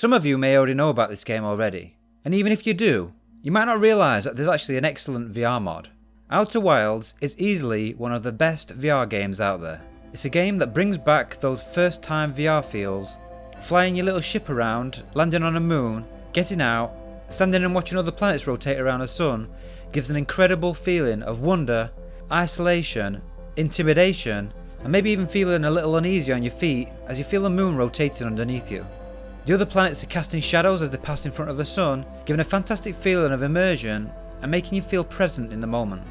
Some of you may already know about this game already, and even if you do, you might not realise that there's actually an excellent VR mod. Outer Wilds is easily one of the best VR games out there. It's a game that brings back those first time VR feels, flying your little ship around, landing on a moon, getting out, standing and watching other planets rotate around the sun gives an incredible feeling of wonder, isolation, intimidation, and maybe even feeling a little uneasy on your feet as you feel the moon rotating underneath you. The other planets are casting shadows as they pass in front of the sun, giving a fantastic feeling of immersion and making you feel present in the moment.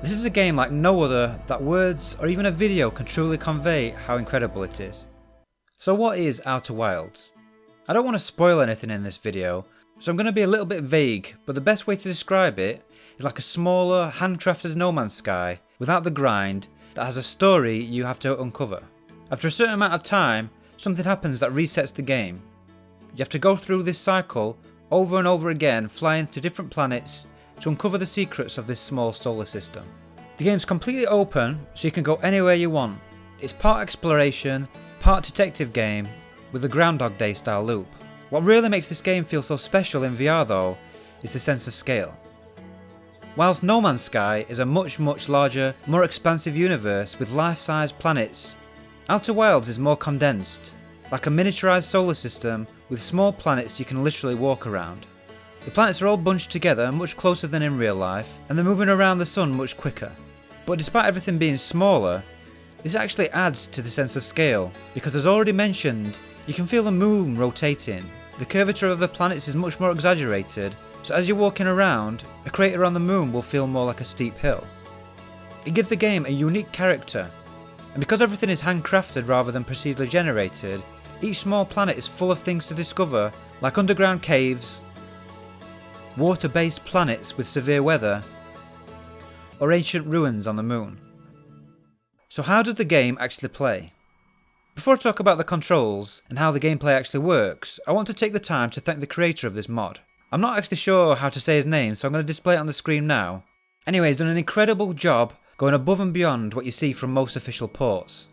This is a game like no other that words or even a video can truly convey how incredible it is. So what is Outer Wilds? I don't want to spoil anything in this video, so I'm going to be a little bit vague, but the best way to describe it is like a smaller, handcrafted No Man's Sky without the grind that has a story you have to uncover. After a certain amount of time, something happens that resets the game. You have to go through this cycle over and over again, flying to different planets to uncover the secrets of this small solar system. The game's completely open, so you can go anywhere you want. It's part exploration, part detective game, with a Groundhog Day style loop. What really makes this game feel so special in VR though, is the sense of scale. Whilst No Man's Sky is a much larger, more expansive universe with life-size planets, Outer Wilds is more condensed, like a miniaturized solar system with small planets you can literally walk around. The planets are all bunched together much closer than in real life, and they're moving around the sun much quicker. But despite everything being smaller, this actually adds to the sense of scale, because as already mentioned, you can feel the moon rotating. The curvature of the planets is much more exaggerated, so as you're walking around, a crater on the moon will feel more like a steep hill. It gives the game a unique character, and because everything is handcrafted rather than procedurally generated, each small planet is full of things to discover, like underground caves, water-based planets with severe weather, or ancient ruins on the moon. So how does the game actually play? Before I talk about the controls and how the gameplay actually works, I want to take the time to thank the creator of this mod. I'm not actually sure how to say his name, so I'm going to display it on the screen now. Anyway, he's done an incredible job going above and beyond what you see from most official ports.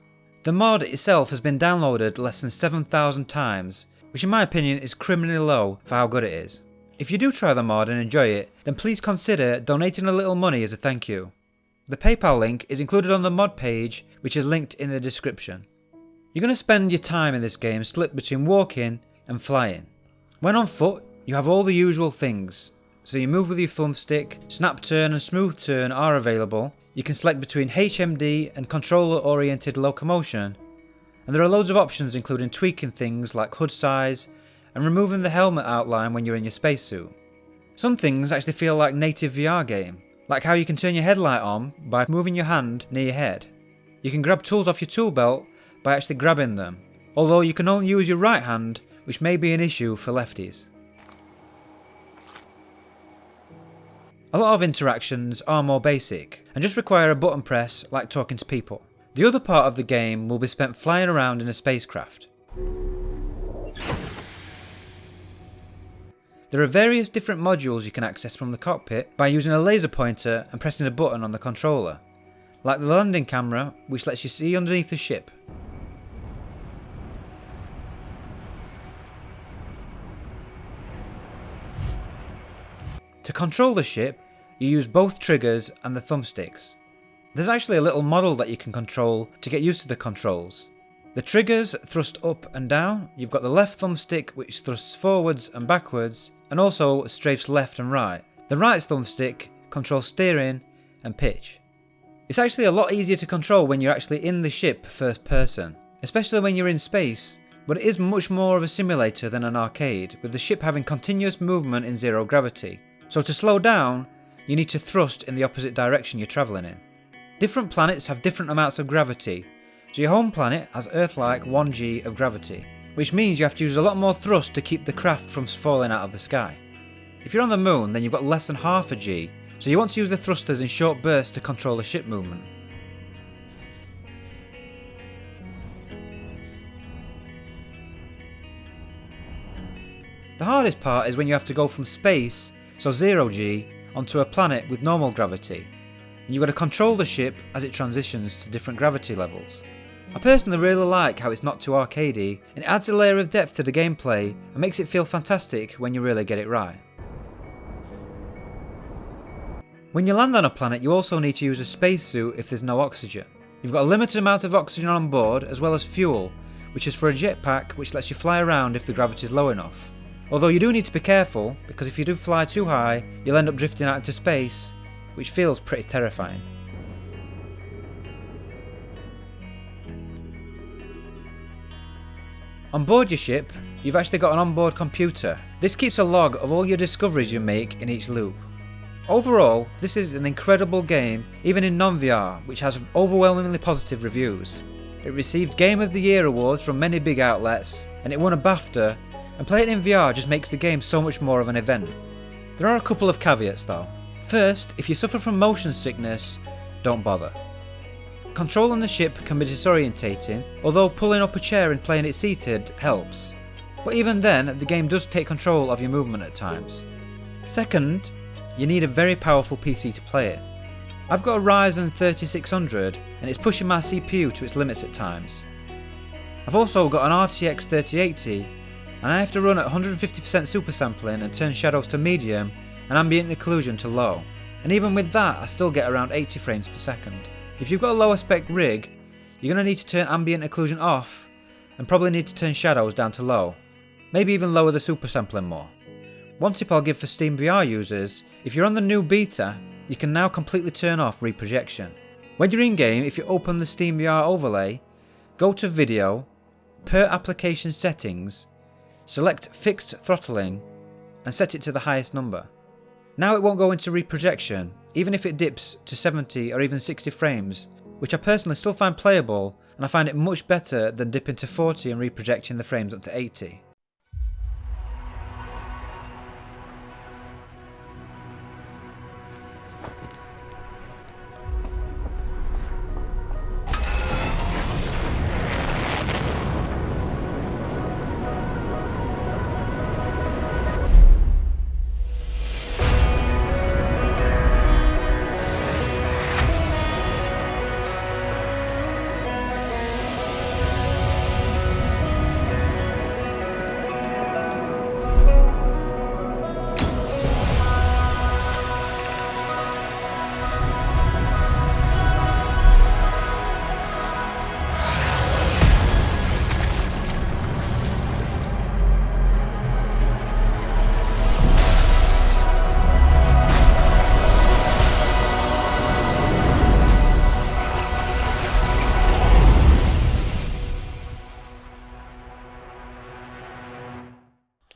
The mod itself has been downloaded less than 7,000 times, which in my opinion is criminally low for how good it is. If you do try the mod and enjoy it, then please consider donating a little money as a thank you. The PayPal link is included on the mod page, which is linked in the description. You're going to spend your time in this game split between walking and flying. When on foot, you have all the usual things. So you move with your thumbstick, snap turn and smooth turn are available. You can select between HMD and controller oriented locomotion. And there are loads of options including tweaking things like hood size and removing the helmet outline when you're in your spacesuit. Some things actually feel like native VR game, like how you can turn your headlight on by moving your hand near your head. You can grab tools off your tool belt by actually grabbing them, although you can only use your right hand, which may be an issue for lefties. A lot of interactions are more basic, and just require a button press like talking to people. The other part of the game will be spent flying around in a spacecraft. There are various different modules you can access from the cockpit by using a laser pointer and pressing a button on the controller, like the landing camera, which lets you see underneath the ship. To control the ship, you use both triggers and the thumbsticks. There's actually a little model that you can control to get used to the controls. The triggers thrust up and down, you've got the left thumbstick which thrusts forwards and backwards, and also strafes left and right. The right thumbstick controls steering and pitch. It's actually a lot easier to control when you're actually in the ship first person, especially when you're in space, but it is much more of a simulator than an arcade, with the ship having continuous movement in zero gravity. So to slow down, you need to thrust in the opposite direction you're travelling in. Different planets have different amounts of gravity, so your home planet has Earth-like 1g of gravity, which means you have to use a lot more thrust to keep the craft from falling out of the sky. If you're on the moon, then you've got less than half a g, so you want to use the thrusters in short bursts to control the ship movement. The hardest part is when you have to go from space, so 0g, onto a planet with normal gravity, and you've got to control the ship as it transitions to different gravity levels. I personally really like how it's not too arcadey, and it adds a layer of depth to the gameplay and makes it feel fantastic when you really get it right. When you land on a planet, you also need to use a spacesuit if there's no oxygen. You've got a limited amount of oxygen on board, as well as fuel, which is for a jetpack which lets you fly around if the gravity is low enough. Although you do need to be careful, because if you do fly too high, you'll end up drifting out into space, which feels pretty terrifying. On board your ship, you've actually got an onboard computer. This keeps a log of all your discoveries you make in each loop. Overall, this is an incredible game, even in non-VR, which has overwhelmingly positive reviews. It received Game of the Year awards from many big outlets, and it won a BAFTA, and playing in VR just makes the game so much more of an event. There are a couple of caveats though. First, if you suffer from motion sickness, don't bother. Controlling the ship can be disorientating, although pulling up a chair and playing it seated helps. But even then, the game does take control of your movement at times. Second, you need a very powerful PC to play it. I've got a Ryzen 3600 and it's pushing my CPU to its limits at times. I've also got an RTX 3080 and I have to run at 150% super sampling and turn shadows to medium and ambient occlusion to low. And even with that, I still get around 80 frames per second. If you've got a lower spec rig, you're going to need to turn ambient occlusion off and probably need to turn shadows down to low. Maybe even lower the super sampling more. One tip I'll give for Steam VR users, if you're on the new beta, you can now completely turn off reprojection. When you're in game, if you open the Steam VR overlay, go to Video, Per Application Settings, select Fixed Throttling and set it to the highest number. Now it won't go into reprojection, even if it dips to 70 or even 60 frames, which I personally still find playable, and I find it much better than dipping to 40 and reprojecting the frames up to 80.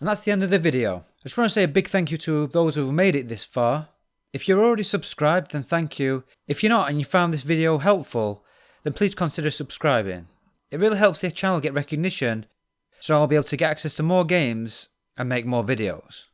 And that's the end of the video. I just want to say a big thank you to those who have made it this far. If you're already subscribed, then thank you. If you're not and you found this video helpful, then please consider subscribing. It really helps the channel get recognition, so I'll be able to get access to more games and make more videos.